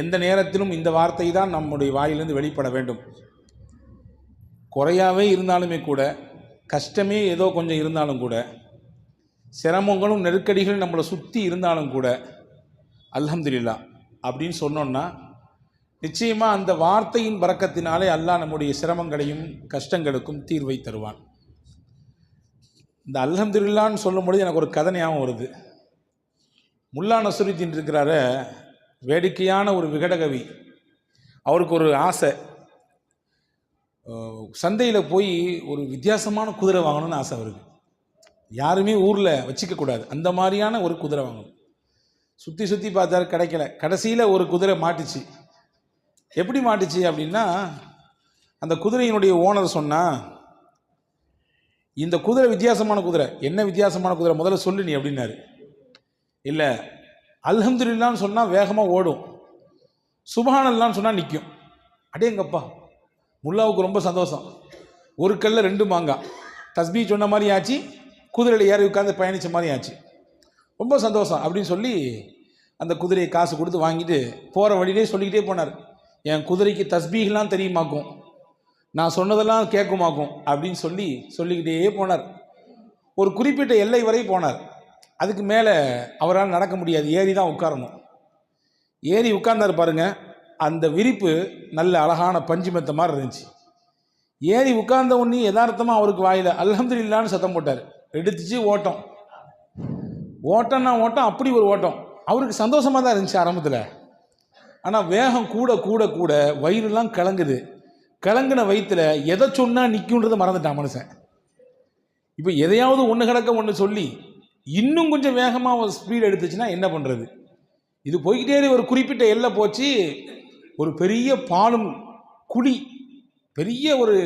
எந்த நேரத்திலும் இந்த வார்த்தை தான் நம்முடைய வாயிலிருந்து வெளிப்பட வேண்டும். குறையாவே இருந்தாலுமே கூட, கஷ்டமே ஏதோ கொஞ்சம் இருந்தாலும் கூட, சிரமங்களும் நெருக்கடிகளும் நம்மளை சுற்றி இருந்தாலும் கூட, அல்ஹம்துலில்லாஹ் அப்படின்னு சொன்னோன்னா நிச்சயமாக அந்த வார்த்தையின் பரக்கத்தினாலே அல்லாஹ் நம்முடைய சிரமங்களையும் கஷ்டங்களுக்கும் தீர்வை தருவான். இந்த அல்ஹம்துலில்லாஹ்னு சொல்லும்பொழுது எனக்கு ஒரு கதை ஞாபகம் வருது. முல்லா நஸ்ருதீன் இருக்கிறார, வேடிக்கையான ஒரு விகடகவி. அவருக்கு ஒரு ஆசை, சந்தையில் போய் ஒரு வித்தியாசமான குதிரை வாங்கணும்னு ஆசை அவருக்கு. யாருமே ஊரில் வச்சுக்கக்கூடாது, அந்த மாதிரியான ஒரு குதிரை வாங்கணும். சுற்றி சுற்றி பார்த்தாரு, கிடைக்கல. கடைசியில் ஒரு குதிரை மாட்டுச்சு. எப்படி மாட்டுச்சு அப்படின்னா, அந்த குதிரையினுடைய ஓனர் சொன்னால், இந்த குதிரை வித்தியாசமான குதிரை. என்ன வித்தியாசமான குதிரை முதல்ல சொல்லு நீ அப்படின்னாரு. இல்லை, அல்ஹம்துலில்லாஹ்னு சொன்னால் வேகமாக ஓடும், சுப்ஹானல்லாஹ்னு சொன்னால் நிற்கும். அடேங்கப்பா, முல்லாவுக்கு ரொம்ப சந்தோஷம். ஒரு கல்ல ரெண்டு மாங்காய், தஸ்பீ சொன்ன மாதிரி ஆச்சு, குதிரையில் ஏறி உட்காந்து பயணித்த மாதிரி ஆச்சு. ரொம்ப சந்தோஷம் அப்படின்னு சொல்லி அந்த குதிரையை காசு கொடுத்து வாங்கிட்டு போகிற வழியிலே சொல்லிக்கிட்டே போனார், என் குதிரைக்கு தஸ்பீஹ்லாம் தெரியுமாக்கும், நான் சொன்னதெல்லாம் கேட்குமாக்கும் அப்படின்னு சொல்லிக்கிட்டே போனார். ஒரு குறிப்பிட்ட எல்லை வரை போனார். அதுக்கு மேலே அவரால் நடக்க முடியாது, ஏறி தான் உட்காரணும். ஏறி உட்கார்ந்தார் பாருங்க, அந்த விரிப்பு நல்ல அழகான பஞ்சு மெத்த மாதிரி இருந்துச்சு. ஏறி உட்கார்ந்த உடனே யதார்த்தமாக அவருக்கு வாயில் அல்ஹம்துலில்லாஹ்னு சத்தம் போட்டார். எடுத்துச்சு ஓட்டம். ஓட்டம்னா ஓட்டம், அப்படி ஒரு ஓட்டம். அவருக்கு சந்தோஷமாக தான் இருந்துச்சு ஆரம்பத்தில். ஆனால் வேகம் கூட கூட கூட வயிறுலாம் கலங்குது. கலங்கின வயிற்றில் எதை சொன்னால் நிற்குன்றதை மறந்துட்டான் மனுஷன். இப்போ எதையாவது ஒன்று கிடக்க ஒன்று சொல்லி இன்னும் கொஞ்சம் வேகமாக ஒரு ஸ்பீடு எடுத்துச்சுன்னா என்ன பண்ணுறது? இது போய்கிட்டே ஒரு குறிப்பிட்ட எல்லை போச்சு. ஒரு பெரிய பாலும் குழி, பெரிய ஒரு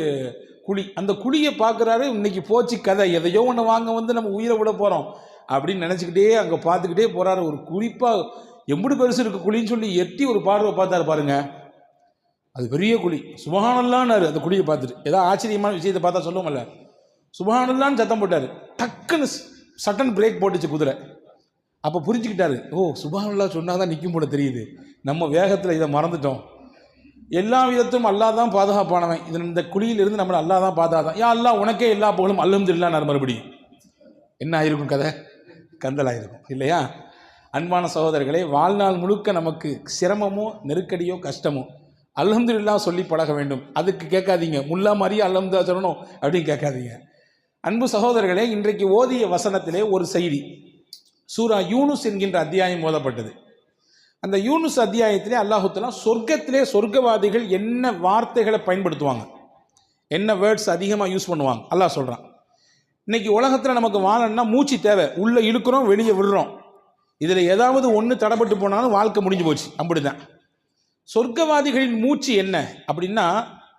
குழி. அந்த குழியை பார்க்குறாரு. இன்னைக்கு போச்சு கதை, எதையோ ஒன்று வாங்க வந்து நம்ம உயிரை விட போகிறோம் அப்படின்னு நினச்சிக்கிட்டே அங்கே பார்த்துக்கிட்டே போகிறாரு. ஒரு குழிப்பாக எம்புடு பெருசு இருக்குது குழின்னு சொல்லி எட்டி ஒரு பார்வை பார்த்தாரு பாருங்க. அது பெரிய குழி. சுப்ஹானல்லாஹ்னாரு அந்த குழியை பார்த்துட்டு. ஏதாவது ஆச்சரியமான விஷயத்தை பார்த்தா சொல்லுவோம்ல, சுப்ஹானல்லாஹ்னு சத்தம் போட்டார். டக்குன்னு சட்டன் பிரேக் போட்டுச்சு குதிரை. அப்போ புரிஞ்சுக்கிட்டாரு, ஓ சுப்ஹானல்லாஹ் சொன்னால் தான் நிற்கும் போல தெரியுது, நம்ம வேகத்தில் இதை மறந்துட்டோம். எல்லா விதத்தும் அல்லாஹ் தான் பாதுகாப்பானவன். இந்த குழியிலிருந்து நம்மளை அல்லாஹ் தான் பாதுகாத்தான். யா அல்லாஹ் உனக்கே எல்லா புகழும், அல்ஹம்துலில்லாஹ். மறுபடியும் என்ன ஆயிருக்கும் கதை? கந்தலாயிருக்கும் இல்லையா? அன்பான சகோதரர்களே, வாழ்நாள் முழுக்க நமக்கு சிரமமோ நெருக்கடியோ கஷ்டமோ அல்ஹம்துலில்லாஹ் சொல்லி பழக வேண்டும். அதுக்கு கேட்காதீங்க முல்லா மாதிரியே அல்ஹம்துலில்லாஹ் சொல்லணும் அப்படின்னு கேட்காதீங்க. அன்பு சகோதரர்களே, இன்றைக்கு ஓதிய வசனத்திலே ஒரு செய்தி. சூரா யூனுஸ் என்கின்ற அத்தியாயம் ஓதப்பட்டது. அந்த யூனுஸ் அத்தியாயத்திலே அல்லாஹ் தஆலா சொர்க்கத்திலே சொர்க்கவாதிகள் என்ன வார்த்தைகளை பயன்படுத்துவாங்க, என்ன வேர்ட்ஸ் அதிகமாக யூஸ் பண்ணுவாங்க அல்லாஹ் சொல்கிறான். இன்னைக்கு உலகத்தில் நமக்கு வாழணும்னா மூச்சு தேவை. உள்ளே இழுக்கிறோம், வெளியே விடுறோம். இதில் ஏதாவது ஒன்று தடைப்பட்டு போனாலும் வாழ்க்கை முடிஞ்சு போச்சு. அப்படிதான் சொர்க்கவாதிகளின் மூச்சு என்ன அப்படின்னா,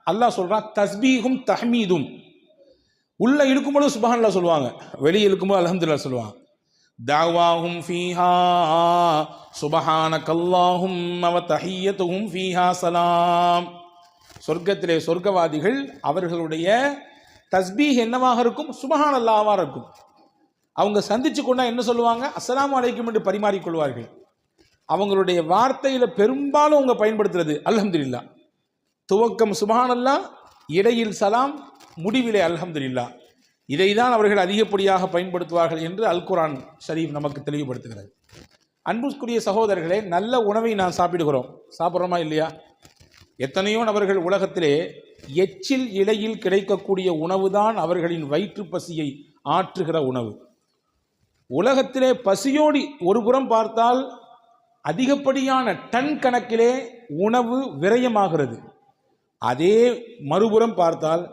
அல்லாஹ் சொல்கிறான் தஸ்பீஹும் தஹ்மீதும். உள்ளே இழுக்கும்போது சுப்ஹானல்லாஹ் சொல்லுவாங்க, வெளியே இழுக்கும்போது அல்ஹம்துலில்லாஹ் சொல்லுவாங்க. தாவாஹும் ஃபீஹா சுப்ஹானக்கல்லாஹும்ம வ தஹிய்யத்துஹும் ஃபீஹா ஸலாம். சொர்க்கத்திலே சொர்க்கவாதிகள் அவர்களுடைய தஸ்பீஹ் என்னவாக இருக்கும்? சுப்ஹானல்லாஹ்வாக இருக்கும். அவங்க சந்திச்சு கொண்டா என்ன சொல்லுவாங்க? அஸ்ஸலாமு அலைக்கும் என்று பரிமாறிக்கொள்வார்கள். அவங்களுடைய வார்த்தையில் பெரும்பாலும் அவங்க பயன்படுத்துறது அல்ஹம்துலில்லாஹ். துவக்கம் சுப்ஹானல்லாஹ், இடையில் சலாம், முடிவிலே அல்ஹம்துலில்லாஹ். இதை தான் அவர்கள் அதிகப்படியாக பயன்படுத்துவார்கள் என்று அல் குர்ஆன் ஷரீஃப் நமக்கு தெளிவுபடுத்துகிறது. அன்புக்குரிய சகோதரர்களே, நல்ல உணவை நான் சாப்பிட்றோமா இல்லையா? எத்தனையோ நபர்கள் உலகத்திலே எச்சில் இலையில் கிடைக்கக்கூடிய உணவு தான் அவர்களின் வயிற்று பசியை ஆற்றுகிற உணவு. உலகத்திலே பசியோடி ஒரு புறம் பார்த்தால் அதிகப்படியான டன் கணக்கிலே உணவு விரயமாகிறது. அதே மறுபுறம் பார்த்தால்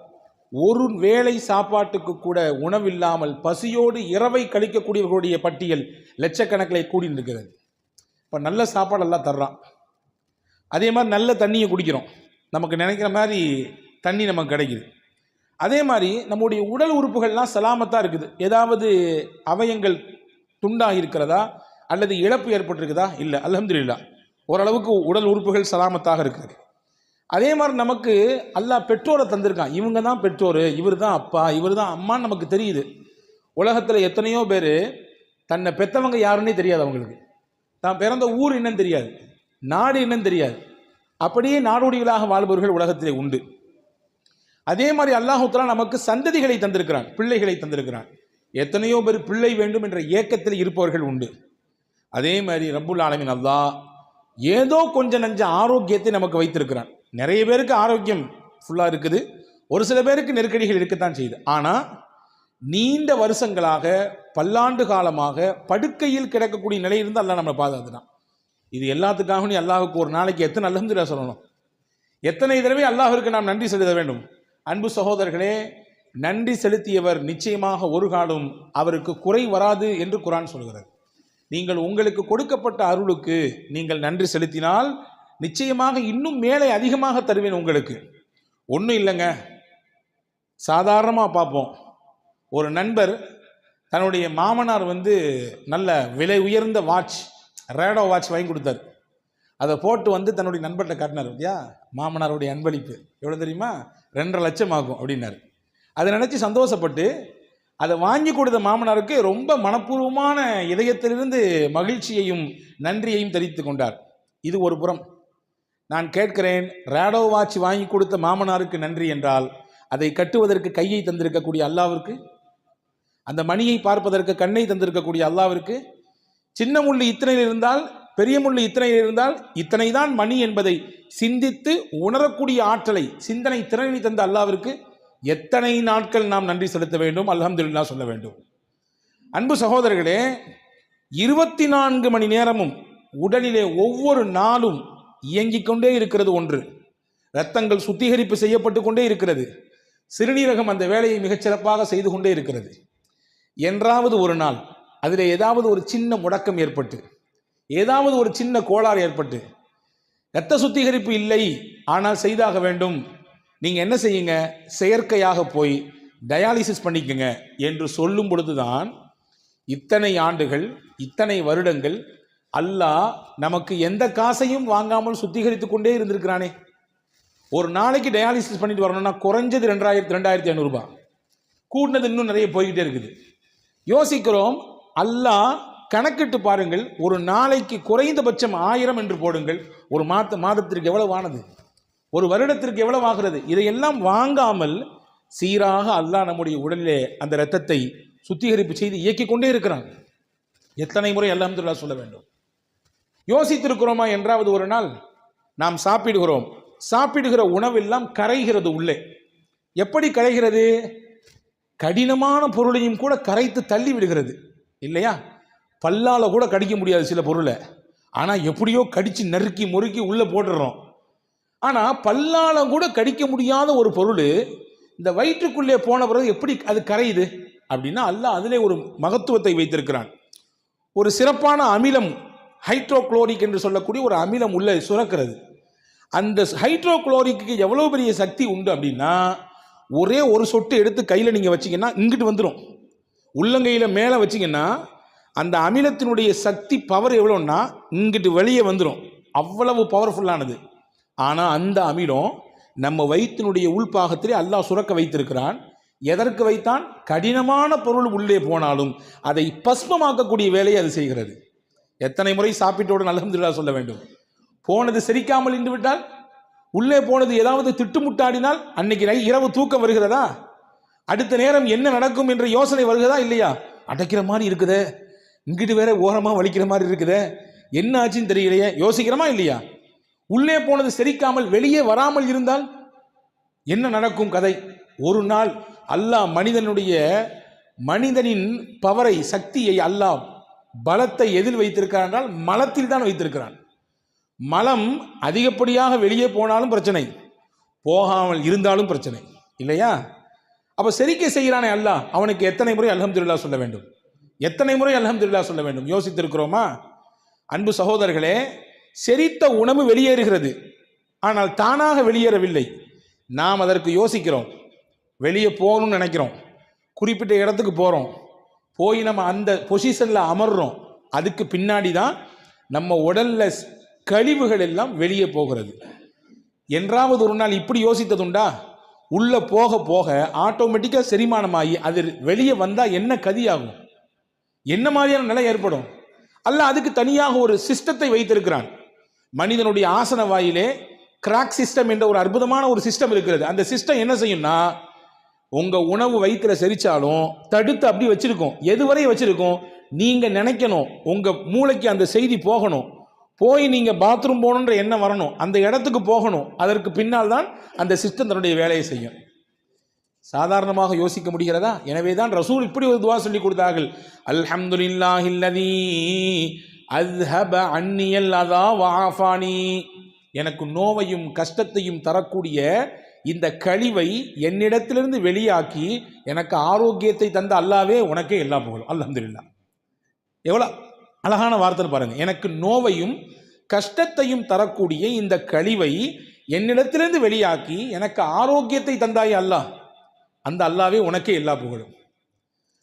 ஒரு வேளை சாப்பாட்டுக்கு கூட உணவில்லாமல் பசியோடு இரவை கழிக்கக்கூடியவர்களுடைய பட்டியல் லட்சக்கணக்கில் கூடி இருக்கிறது. இப்போ நல்ல சாப்பாடு எல்லாம் தர்றான், அதே மாதிரி நல்ல தண்ணியை குடிக்கிறோம், நமக்கு நினைக்கிற மாதிரி தண்ணி நமக்கு கிடைக்குது. அதே மாதிரி நம்முடைய உடல் உறுப்புகள்லாம் சலாமத்தாக இருக்குது. ஏதாவது அவயங்கள் துண்டாக இருக்கிறதா அல்லது இழப்பு ஏற்பட்டிருக்குதா? இல்லை, அல்ஹம்துலில்லாஹ். ஓரளவுக்கு உடல் உறுப்புகள் சலாமத்தாக இருக்கிறது. அதே மாதிரி நமக்கு அல்லாஹ் பெற்றோரை தந்திருக்கான். இவங்க தான் பெற்றோர், இவர் தான் அப்பா, இவர் தான் அம்மான்னு நமக்கு தெரியுது. உலகத்தில் எத்தனையோ பேர் தன்னை பெற்றவங்க யாருன்னே தெரியாது, அவங்களுக்கு தான் பிறந்த ஊர் என்னன்னு தெரியாது. நாடு என்னன்னு தெரியாது. அப்படியே நாடோடிகளாக வாழ்பவர்கள் உலகத்திலே உண்டு. அதே மாதிரி அல்லாஹ் தஆலா நமக்கு சந்ததிகளை தந்திருக்கிறான், பிள்ளைகளை தந்திருக்கிறான். எத்தனையோ பேர் பிள்ளை வேண்டும் என்ற ஏக்கத்தில் இருப்பவர்கள் உண்டு. அதே மாதிரி ரப்புல் ஆலமீன் அல்லாஹ் ஏதோ கொஞ்சம் நஞ்ச ஆரோக்கியத்தை நமக்கு வைத்திருக்கிறான். நிறைய பேருக்கு ஆரோக்கியம் ஃபுல்லாக இருக்குது, ஒரு சில பேருக்கு நெருக்கடிகள் இருக்கத்தான் செய்யுது. ஆனால் நீண்ட வருஷங்களாக பல்லாண்டு காலமாக படுக்கையில் கிடக்கக்கூடிய நிலை இருந்து அல்லாஹ் நம்மளை பாதுகாத்துட்டான். இது எல்லாத்துக்காக நீ அல்லாஹுக்கு ஒரு நாளைக்கு எத்தனை அல்ஹம்துலில்லாஹ் சொல்லணும், எத்தனை தடவை அல்லாஹ்விற்கு நாம் நன்றி செலுத்த வேண்டும். அன்பு சகோதரர்களே, நன்றி செலுத்தியவர் நிச்சயமாக ஒரு காலம் அவருக்கு குறை வராது என்று குர்ஆன் சொல்கிறது. நீங்கள் உங்களுக்கு கொடுக்கப்பட்ட அருளுக்கு நீங்கள் நன்றி செலுத்தினால் நிச்சயமாக இன்னும் மேலே அதிகமாக தருவேன் உங்களுக்கு. ஒன்றும் இல்லைங்க, சாதாரணமாக பார்ப்போம். ஒரு நண்பர் தன்னுடைய மாமனார் நல்ல விலை உயர்ந்த வாட்ச், ரேடோ வாட்ச் வாங்கி கொடுத்தார். அதை போட்டு தன்னுடைய நண்பர்கிட்ட காட்டினார். இல்லையா, மாமனாருடைய அன்பளிப்பு எவ்வளோ தெரியுமா, 2.5 லட்சம் ஆகும் அப்படின்னாரு. அதை நினச்சி சந்தோஷப்பட்டு அதை வாங்கி கொடுத்த மாமனாருக்கு ரொம்ப மனப்பூர்வமான இதயத்திலிருந்து மகிழ்ச்சியையும் நன்றியையும் தெரிவித்து கொண்டார். இது ஒரு புறம். நான் கேட்கிறேன், ரேடோ வாட்ச் வாங்கி கொடுத்த மாமனாருக்கு நன்றி என்றால் அதை கட்டுவதற்கு கையை தந்திருக்கக்கூடிய அல்லாவிற்கு, அந்த மணியை பார்ப்பதற்கு கண்ணை தந்திருக்கக்கூடிய அல்லாவிற்கு, சின்ன முள்ளு இத்தனையில் இருந்தால் பெரிய முள்ளு இத்தனையில் இருந்தால் இத்தனை தான் மணி என்பதை சிந்தித்து உணரக்கூடிய ஆற்றலை, சிந்தனை திறனை தந்த அல்லாவிற்கு எத்தனை நாட்கள் நாம் நன்றி செலுத்த வேண்டும், அல்ஹம்துலில்லாஹ் சொல்ல வேண்டும். அன்பு சகோதரர்களே, 24 மணி நேரமும் உடலிலே ஒவ்வொரு நாளும் இயங்கிக் கொண்டே இருக்கிறது ஒன்று. இரத்தங்கள் சுத்திகரிப்பு செய்யப்பட்டு கொண்டே இருக்கிறது. சிறுநீரகம் அந்த வேலையை மிகச்சிறப்பாக செய்து கொண்டே இருக்கிறது. என்றாவது ஒரு நாள் அதில் ஏதாவது ஒரு சின்ன முடக்கம் ஏற்பட்டு, ஏதாவது ஒரு சின்ன கோளாறு ஏற்பட்டு, இரத்த சுத்திகரிப்பு இல்லை ஆனால் செய்தாக வேண்டும், நீங்கள் என்ன செய்யுங்க, செயற்கையாக போய் டயாலிசிஸ் பண்ணிக்கங்க என்று சொல்லும் பொழுதுதான் இத்தனை ஆண்டுகள், இத்தனை வருடங்கள் அல்லாஹ் நமக்கு எந்த காசையும் வாங்காமல் சுத்திகரித்து கொண்டே இருந்திருக்கிறானே. ஒரு நாளைக்கு டயாலிசிஸ் பண்ணிட்டு வரணும்னா குறைஞ்சது 2500 ரூபாய், கூட்டினது இன்னும் நிறைய போய்கிட்டே இருக்குது. யோசிக்கிறோம், அல்லாஹ் கணக்கிட்டு பாருங்கள், ஒரு நாளைக்கு குறைந்தபட்சம் 1000 என்று போடுங்கள், ஒரு மாதத்திற்கு எவ்வளவு ஆனது, ஒரு வருடத்திற்கு எவ்வளவு ஆகிறது. இதையெல்லாம் வாங்காமல் சீராக அல்லாஹ் நம்முடைய உடலிலே அந்த இரத்தத்தை சுத்திகரிப்பு செய்து இயக்கிக் கொண்டே இருக்கிறான். எத்தனை முறை அல்ஹம்துலில்லாஹ் சொல்ல வேண்டும். யோசித்திருக்கிறோமா என்றாவது ஒரு நாள் நாம் சாப்பிடுகிறோம், சாப்பிடுகிற உணவெல்லாம் கரைகிறது உள்ளே. எப்படி கரைகிறது? கடினமான பொருளையும் கூட கரைத்து தள்ளி விடுகிறது இல்லையா? பல்லால கூட கடிக்க முடியாது சில பொருளை, ஆனால் எப்படியோ கடிச்சு நறுக்கி முறுக்கி உள்ளே போட்டுடுறோம். ஆனால் பல்லால கூட கடிக்க முடியாத ஒரு பொருள் இந்த வயிற்றுக்குள்ளே போன பிறகு எப்படி அது கரையுது அப்படின்னா, அல்லாஹ் அதிலே ஒரு மகத்துவத்தை வைத்திருக்கிறான். ஒரு சிறப்பான அமிலம், ஹைட்ரோக்ளோரிக் என்று சொல்லக்கூடிய ஒரு அமிலம் உள்ள சுரக்கிறது. அந்த ஹைட்ரோக்ளோரிக்கு எவ்வளோ பெரிய சக்தி உண்டு அப்படின்னா, ஒரே ஒரு சொட்டு எடுத்து கையில் நீங்கள் வச்சிங்கன்னா இங்கிட்டு வந்துடும். உள்ளங்கையில் மேலே வச்சிங்கன்னா அந்த அமிலத்தினுடைய சக்தி பவர் எவ்வளோன்னா இங்கிட்டு வெளியே வந்துடும். அவ்வளவு பவர்ஃபுல்லானது. ஆனால் அந்த அமிலம் நம்ம வயிற்றினுடைய உள்பாகத்திலே அல்லாஹ் சுரக்க வைத்திருக்கிறான். எதற்கு வைத்தான்? கடினமான பொருள் உள்ளே போனாலும் அதை பஸ்மமாக்கக்கூடிய வேலையை அது செய்கிறது. எத்தனை முறை சாப்பிட்டோடு அல்ஹம்துலில்லாஹ் சொல்ல வேண்டும். போனது செரிக்காமல் இருந்து விட்டால், உள்ளே போனது ஏதாவது திட்டுமுட்டாடினால் அன்னைக்கு இரவு தூக்கம் வருகிறதா? அடுத்த நேரம் என்ன நடக்கும் என்ற யோசனை வருகிறதா இல்லையா? அடைக்கிற மாதிரி இருக்குதே, இங்கிட்டு வேற ஓரமாக வலிக்கிற மாதிரி இருக்குதே, என்ன ஆச்சுன்னு தெரியலையே, யோசிக்கிறோமா இல்லையா? உள்ளே போனது செரிக்காமல் வெளியே வராமல் இருந்தால் என்ன நடக்கும் கதை? ஒரு நாள் அல்லாஹ் மனிதனின் பவரை, சக்தியை, அல்லாஹ் பலத்தை எதில் வைத்திருக்கிறான் என்றால் மலத்தில் தான் வைத்திருக்கிறான். மலம் அதிகப்படியாக வெளியே போனாலும் பிரச்சனை, போகாமல் இருந்தாலும் பிரச்சனை இல்லையா? அப்போ செரிக்க செய்கிறானே அல்லாஹ், அவனுக்கு எத்தனை முறை அல்ஹம்துலில்லாஹ் சொல்ல வேண்டும், எத்தனை முறை அல்ஹம்துலில்லாஹ் சொல்ல வேண்டும்? யோசித்திருக்கிறோமா? அன்பு சகோதரர்களே, செரித்த உணவு வெளியேறுகிறது, ஆனால் தானாக வெளியேறவில்லை. நாம் அதற்கு யோசிக்கிறோம், வெளியே போகணும்னு நினைக்கிறோம், குறிப்பிட்ட இடத்துக்கு போகிறோம், போய் நம்ம அந்த பொசிஷனில் அமர்றோம். அதுக்கு பின்னாடி தான் நம்ம உடலில் கழிவுகள் எல்லாம் வெளியே போகிறது. என்றாவது ஒரு நாள் இப்படி யோசித்ததுண்டா? உள்ளே போக போக ஆட்டோமேட்டிக்காக செரிமானமாகி அது வெளியே வந்தால் என்ன கதியாகும், என்ன மாதிரியான நிலை ஏற்படும்? அல்ல அதுக்கு தனியாக ஒரு சிஸ்டத்தை வைத்திருக்கிறான். மனிதனுடைய ஆசன வாயிலே கிராக் சிஸ்டம் என்ற ஒரு அற்புதமான ஒரு சிஸ்டம் இருக்கிறது. அந்த சிஸ்டம் என்ன செய்யும்னா, உங்க உணவு வயிற்றுல செரிச்சாலும் தடுத்து அப்படி வச்சிருக்கோம். எதுவரை வச்சிருக்கோம்? நீங்க நினைக்கணும், உங்க மூளைக்கு அந்த செய்தி போகணும், போய் நீங்க பாத்ரூம் போகணுன்ற எண்ணம் வரணும், அந்த இடத்துக்கு போகணும். அதற்கு பின்னால் தான் அந்த சிஸ்டம் தன்னுடைய வேலையை செய்யும். சாதாரணமாக யோசிக்க முடிகிறதா? எனவே தான் ரசூல் இப்படி ஒரு துவா சொல்லி கொடுத்தார்கள். அல்ஹம்துலில்லாஹில்லதீ அஸ்ஹப அன்னியல் அதா வஆஃபானி. எனக்கு நோவையும் கஷ்டத்தையும் தரக்கூடிய இந்த கழிவை என்னிடத்திலிருந்து வெளியாக்கி எனக்கு ஆரோக்கியத்தை தந்த அல்லாவே உனக்கே எல்லா புகழும். அல்ஹம்துலில்லாஹ். எவ்வளோ அழகான வார்த்தை பாருங்க. எனக்கு நோவையும் கஷ்டத்தையும் தரக்கூடிய இந்த கழிவை என்னிடத்திலிருந்து வெளியாக்கி எனக்கு ஆரோக்கியத்தை தந்தாயே அல்லாஹ், அந்த அல்லாவே உனக்கே எல்லா புகழும்.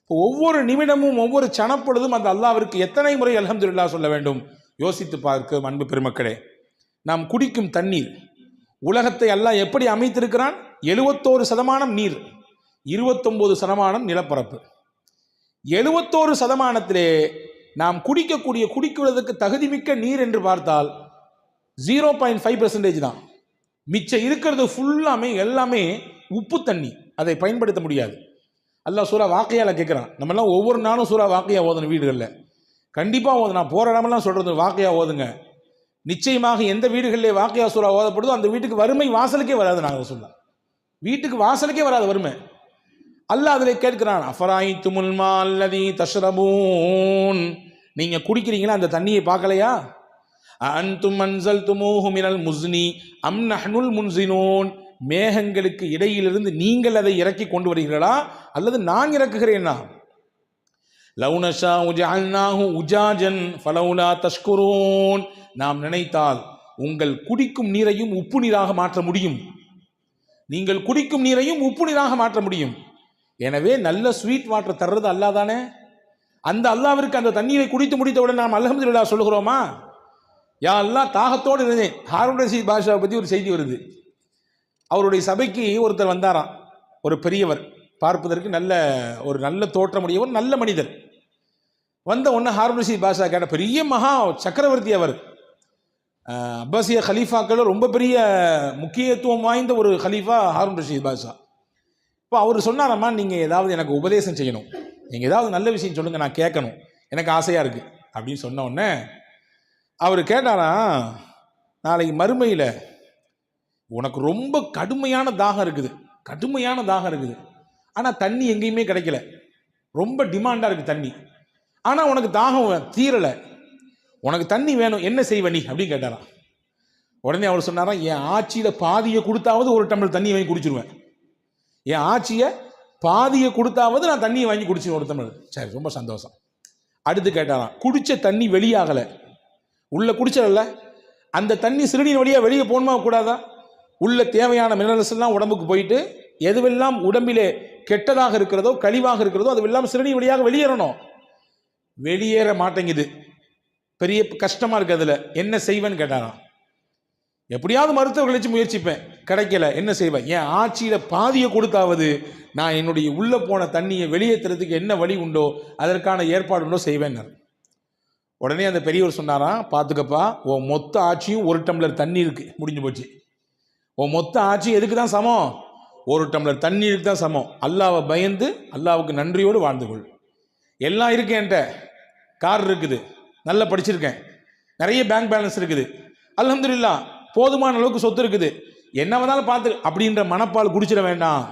ஒவ்வொரு நிமிடமும் ஒவ்வொரு சனப்பொழுதும் அந்த அல்லாவிற்கு எத்தனை முறை அல்ஹம்துலில்லாஹ் சொல்ல வேண்டும்? யோசித்து பார்க்க அன்பு பெருமக்களே. நாம் குடிக்கும் தண்ணீர், உலகத்தை அல்லாஹ் எப்படி அமைத்திருக்கிறான்? 71% நீர், 29% நிலப்பரப்பு. 71%, நாம் குடிக்குவதற்கு தகுதிமிக்க நீர் என்று பார்த்தால் 0.5% தான். மிச்சம் இருக்கிறது ஃபுல்லாமே எல்லாமே உப்பு தண்ணி, அதை பயன்படுத்த முடியாது. அல்லாஹ் சூரா வாக்கையால கேட்குறான். நம்மெல்லாம் ஒவ்வொரு நாளும் சூரா வாக்கையா ஓதணும் வீடுகளில், கண்டிப்பாக ஓதணும். நான் போகிற இடமெல்லாம் சொல்கிறது வாக்கையா ஓதுங்க. நிச்சயமாக எந்த வீடுகளிலே வாக்கையா சூரா ஓதப்படுதோ அந்த வீட்டுக்கு வறுமை வாசலுக்கே வராது. நாங்கள் சொல்லலாம், வீட்டுக்கு வாசலுக்கே வராது வறுமை. அல்லாஹ் அதில் கேட்கிறான், அஃபராயித்துமுல் மா அல்லதீ தஷ்ரபூன். நீங்கள் குடிக்கிறீங்களா அந்த தண்ணியை பார்க்கலையா? அன்தும் அன்ஸல்துமூஹு மினல் முஸ்னி அம் நஹ்னுல் முன்ஸினூன். மேகங்களுக்கு இடையிலிருந்து நீங்கள் அதை இறக்கி கொண்டு வருகிறீர்களா அல்லது நான் இறக்குகிறேனா? லவ் நஷாஉ ஜஅல்நாஹு உஜாஜன் ஃபலௌலா தஷ்குரூன். நாம் நினைத்தால் உங்கள் குடிக்கும் நீரையும் உப்பு நீராக மாற்ற முடியும். நீங்கள் குடிக்கும் நீரையும் உப்பு நீராக மாற்ற முடியும். எனவே நல்ல ஸ்வீட் வாட்டர் தர்றது அல்லாஹ் தானே. அந்த அல்லாவிற்கு அந்த தண்ணீரை குடித்து முடித்தவுடன் நாம் அல்ஹம்துலில்லாஹ் சொல்லுகிறோமா? யா அல்லாஹ், தாகத்தோடு இருந்தேன். ஹாரூன் ரஷீத் பாஷாவை பற்றி ஒரு செய்தி வருது. அவருடைய சபைக்கு ஒருத்தர் வந்தாராம், ஒரு பெரியவர், பார்ப்பதற்கு நல்ல தோற்றமுடையவர், நல்ல மனிதர். வந்த உடனே ஹாரூன் ரஷீத் பாஷா கேட்ட, பெரிய மகா சக்கரவர்த்தி அவர், அப்பாசிய ஹலீஃபாக்கள் ரொம்ப பெரிய முக்கியத்துவம் வாய்ந்த ஒரு ஹலீஃபா ஹாரூன் ரஷீத் பாஷா. இப்போ அவர் சொன்னாரம்மா, நீங்கள் ஏதாவது எனக்கு உபதேசம் செய்யணும், நீங்கள் ஏதாவது நல்ல விஷயம் சொல்லுங்கள், நான் கேட்கணும், எனக்கு ஆசையாக இருக்குது அப்படின்னு சொன்ன உடனே அவர் கேட்டாராம், நாளைக்கு மறுமையில் உனக்கு ரொம்ப கடுமையான தாகம் இருக்குது, ஆனால் தண்ணி எங்கேயுமே கிடைக்கல, ரொம்ப டிமாண்டாக இருக்குது தண்ணி, ஆனால் உனக்கு தாகம் தீரலை, உனக்கு தண்ணி வேணும், என்ன செய்வ நீ அப்படின்னு கேட்டாராம். உடனே அவர் சொன்னாராம், என் ஆட்சியில் பாதியை கொடுத்தாவது ஒரு டம்ளர் தண்ணி வாங்கி குடிச்சிருவேன், என் ஆட்சியை பாதியை கொடுத்தாவது நான் தண்ணியை வாங்கி குடிச்சிருவேன் ஒரு டம்ளர். சரி, ரொம்ப சந்தோஷம். அடுத்து கேட்டாராம், குடித்த தண்ணி வெளியாகலை, உள்ள குடிச்சல அந்த தண்ணி சிறுநீர் வழியாக வெளியே போகணுமா கூடாதா? உள்ள தேவையான மினரல்ஸ் எல்லாம் உடம்புக்கு போயிட்டு எதுவெல்லாம் உடம்பிலே கெட்டதாக இருக்கிறதோ கழிவாக இருக்கிறதோ அதுவெல்லாம் சிறுநீர் வழியாக வெளியேறணும், வெளியேற மாட்டேங்குது, பெரிய கஷ்டமாக இருக்குது, அதில் என்ன செய்வேன்னு கேட்டாராம். எப்படியாவது மருத்துவர்கள் வச்சு முயற்சிப்பேன், கிடைக்கல, என்ன செய்வேன்? என் ஆட்சியில் பாதியை கொடுத்தாவது நான் என்னுடைய உள்ளே போன தண்ணியை வெளியேற்றுறதுக்கு என்ன வழி உண்டோ அதற்கான ஏற்பாடு உண்டோ செய்வேன். உடனே அந்த பெரியவர் சொன்னாராம், பார்த்துக்கப்பா, உன் மொத்த ஆட்சியும் ஒரு டம்ளர் தண்ணி இருக்கு, முடிஞ்சு போச்சு. உன் மொத்த ஆட்சி எதுக்கு தான் சமம்? ஒரு டம்ளர் தண்ணீருக்கு தான் சமம். அல்லாவை பயந்து அல்லாவுக்கு நன்றியோடு வாழ்ந்துகொள். எல்லாம் இருக்கு, என்கிட்ட கார் இருக்குது, நல்லா படிச்சிருக்கேன், நிறைய பேங்க் பேலன்ஸ் இருக்குது, அல்ஹம்துலில்லாஹ் போதுமான அளவுக்கு சொத்து இருக்குது, என்ன வேணாலும் பார்த்து அப்படின்ற மனப்பால் குடிச்சிட வேண்டாம்.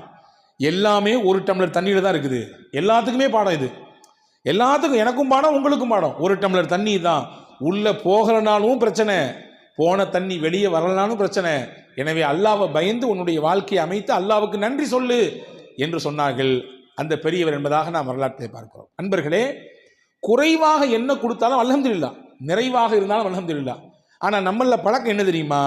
எல்லாமே ஒரு டம்ளர் தண்ணியில் தான் இருக்குது. எல்லாத்துக்குமே பாடம் இது, எல்லாத்துக்கும், எனக்கும் பாடம் உங்களுக்கும் பாடம். ஒரு டம்ளர் தண்ணி தான், உள்ள போகலனாலும் பிரச்சனை, போன தண்ணி வெளியே வரலனாலும் பிரச்சனை. எனவே அல்லாவை பயந்து உன்னுடைய வாழ்க்கையை அமைத்து அல்லாவுக்கு நன்றி சொல்லு என்று சொன்னார்கள் அந்த பெரியவர் என்பதாக நாம் வரலாற்றை பார்க்கிறோம். அன்பர்களே, குறைவாக என்ன கொடுத்தாலும் அல்ஹம்துலில்லாஹ், நிறைவாக இருந்தாலும் அல்ஹம்துலில்லாஹ். ஆனால் நம்மள பழக்கம் என்ன தெரியுமா?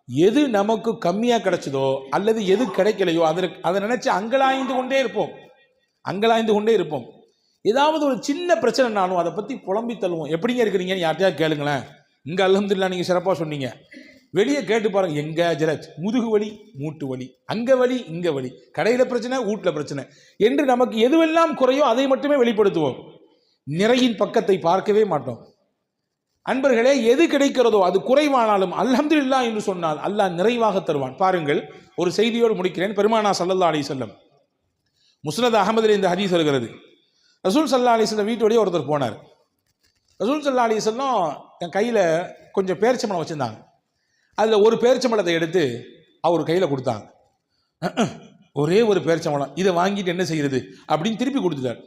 எது நமக்கு கம்மியாக கிடைச்சதோ அல்லது எது கிடைக்கலையோ அதை நினைச்சு அங்கலாய்ந்து கொண்டே இருப்போம். ஏதாவது ஒரு சின்ன பிரச்சனைனாலும் அதை பற்றி புலம்பி தள்ளுவோம். எப்படிங்க இருக்கிறீங்கன்னு யார்ட்டையாவது கேளுங்களேன். இங்கே அல்ஹம்துலில்லாஹ் நீங்கள் சிறப்பாக சொன்னீங்க, வெளியே கேட்டு பாருங்க, எங்க ஜரத், முதுகு வலி, மூட்டு வலி, அங்கே வலி, இங்கே வலி, கடையில் பிரச்சனை, வீட்டில் பிரச்சனை என்று நமக்கு எதுவெல்லாம் குறையோ அதை மட்டுமே வெளிப்படுத்துவோம். நிறையின் பக்கத்தை பார்க்கவே மாட்டோம். அன்பர்களே, எது கிடைக்கிறதோ அது குறைவானாலும் அல்ஹம்துலில்லாஹ் என்று சொன்னால் அல்லாஹ் நிறைவாக தருவான். பாருங்கள், ஒரு செய்தியோடு முடிக்கிறேன். பெருமானா ஸல்லல்லாஹு அலைஹி வஸல்லம் முஸ்னத் அஹமதில் இந்த ஹதீஸ் வருகிறது. ரசூல் ஸல்லல்லாஹு அலைஹி வஸல்லம் வீட்டோடய ஒருத்தர் போனார். ரசூல் ஸல்லல்லாஹு அலைஹி வஸல்லம் என் கையில் கொஞ்சம் பேரிச்சம்பழம் வச்சுருந்தாங்க. அதில் ஒரு பேரிச்சம்பழத்தை எடுத்து அவர் கையில் கொடுத்தாங்க. ஒரே ஒரு பேரிச்சம்பழம், இதை வாங்கிட்டு என்ன செய்கிறது அப்படின்னு திருப்பி கொடுத்துட்டார்.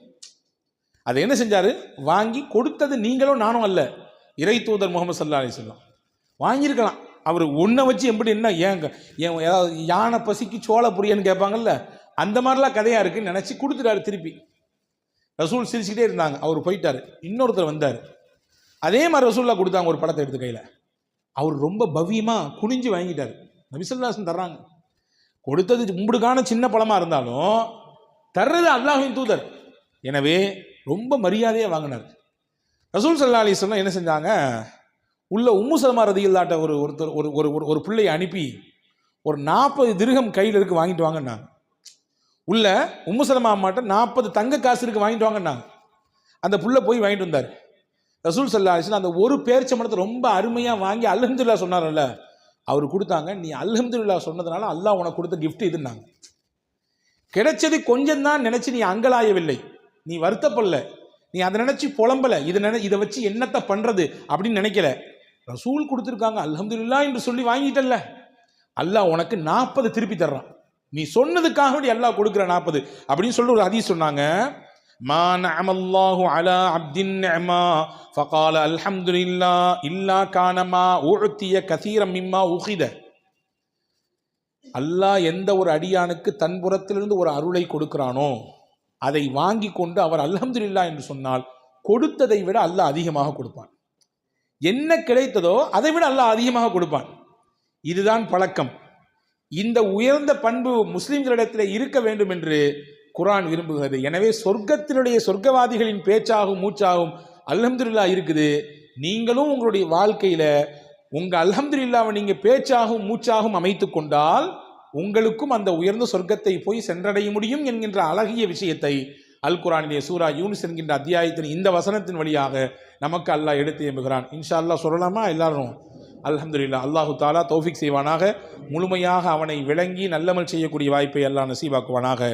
அதை என்ன செஞ்சார்? வாங்கி கொடுத்தது நீங்களும் நானும் அல்ல, இறை தூதர் முகமது ஸல்லல்லாஹு அலைஹி வஸல்லம். வாங்கியிருக்கலாம். அவர் ஒன்றை வச்சு எப்படி என்ன ஏங்க ஏதாவது யானை பசிக்கு சோள புரியன்னு கேட்பாங்கல்ல, அந்த மாதிரிலாம் கதையாக இருக்குன்னு நினச்சி கொடுத்துட்டாரு திருப்பி. ரசூல் சிரிச்சுக்கிட்டே இருந்தாங்க. அவர் போயிட்டார். இன்னொருத்தர் வந்தார். அதே மாதிரி ரசூல்லா கொடுத்தாங்க ஒரு பழத்தை எடுத்து கையில். அவர் ரொம்ப பவ்யமாக குனிஞ்சு வாங்கிட்டார். நபி ஸல்லல்லாஹு அலைஹி வஸல்லம் தர்றாங்க. கொடுத்தது உங்களுக்கான சின்ன பழமாக இருந்தாலும் தர்றது அல்லாஹ்வின் தூதர். எனவே ரொம்ப மரியாதையாக வாங்கினார். ரசூல் ஸல்லல்லாஹு அலைஹி வஸல்லம் என்ன செஞ்சாங்க? உள்ள உம்மு சலமா ரதியல்லாஹு ஒருத்தர் ஒரு பிள்ளையை அனுப்பி ஒரு 40 திர்ஹம் கையில் இருக்கு வாங்கிட்டு வாங்கினாங்க. உள்ள உம்மு சலமா அம்மாட்ட 40 தங்க காசு இருக்கு வாங்கிட்டு வாங்கினாங்க. அந்த புள்ள போய் வாங்கிட்டு வந்தார். ரசூல் ஸல்லல்லாஹு அலைஹி வஸல்லம் அந்த ஒரு பேரிச்சம்பழத்தை ரொம்ப அருமையாக வாங்கி அல்ஹம்துலில்லாஹ் சொன்னார்ல, அவர் கொடுத்தாங்க. நீ அல்ஹம்துலில்லாஹ் சொன்னதுனால அல்லாஹ் உனக்கு கொடுத்த கிஃப்ட் இதுன்னாங்க. கிடைச்சது கொஞ்சம் தான் நினைச்சு நீ அங்கலாயவில்லை, நீ வருத்தப்படல, நீ அதை நினைச்சு புலம்பல, இதை வச்சு என்னத்தை பண்றது அப்படின்னு நினைக்கல. ரசூல் கொடுத்துருக்காங்க அல்ஹம்துலில்லாஹ் என்று சொல்லி வாங்கிட்டல்ல, அல்லாஹ் உனக்கு 40 திருப்பி தர்றான். நீ சொன்னதுக்காக வேண்டி அல்லாஹ் கொடுக்குற 40 அப்படின்னு சொல்லி ஒரு ஹதீஸ் சொன்னாங்க. மா நஅமல்லாஹு அலா அப்தின் நிஅமா ஃபகால அல்ஹம்துலில்லாஹ் இல்லா கானமா உஅதிய கஸீரம் மிம்மா உகித. அல்லாஹ் எந்த ஒரு அடியானுக்கு தன் புறத்திலிருந்து ஒரு அருளை கொடுக்கிறானோ அதை வாங்கி கொண்டு அவர் அல்ஹம்துலில்லாஹ் என்று சொன்னால் கொடுத்ததை விட அல்லாஹ் அதிகமாக கொடுப்பான். என்ன கிடைத்ததோ அதை விட அல்லாஹ் அதிகமாக கொடுப்பான். இதுதான் பழக்கம். இந்த உயர்ந்த பண்பு முஸ்லிம்களிடத்தில் இருக்க வேண்டும் என்று குர்ஆன் விரும்புகிறது. எனவே சொர்க்கத்தினுடைய சொர்க்கவாதிகளின் பேச்சாகும் மூச்சாகும் அல்ஹம்துலில்லாஹ் இருக்குது. நீங்களும் உங்களுடைய வாழ்க்கையில உங்க அல்ஹம்துலில்லாஹ்வை நீங்க பேச்சாகும் மூச்சாகும் அமைத்து கொண்டால் உங்களுக்கும் அந்த உயர்ந்த சொர்க்கத்தை போய் சென்றடைய முடியும் என்கின்ற அழகிய விஷயத்தை அல் குர்ஆனிலே சூரா யூனுஸ் என்கின்ற அத்தியாயத்தின் இந்த வசனத்தின் வழியாக நமக்கு அல்லாஹ் எடுத்து எம்புகிறான். இன்ஷா அல்லாஹ் சொல்லலாமா எல்லாரும்? அல்ஹம்துலில்லாஹ். அல்லாஹு தாலா தௌஃபீக் செய்வானாக. முழுமையாக அவனை விளங்கி நல்லமல் செய்யக்கூடிய வாய்ப்பை அல்லாஹ் நசீபாக்குவானாக.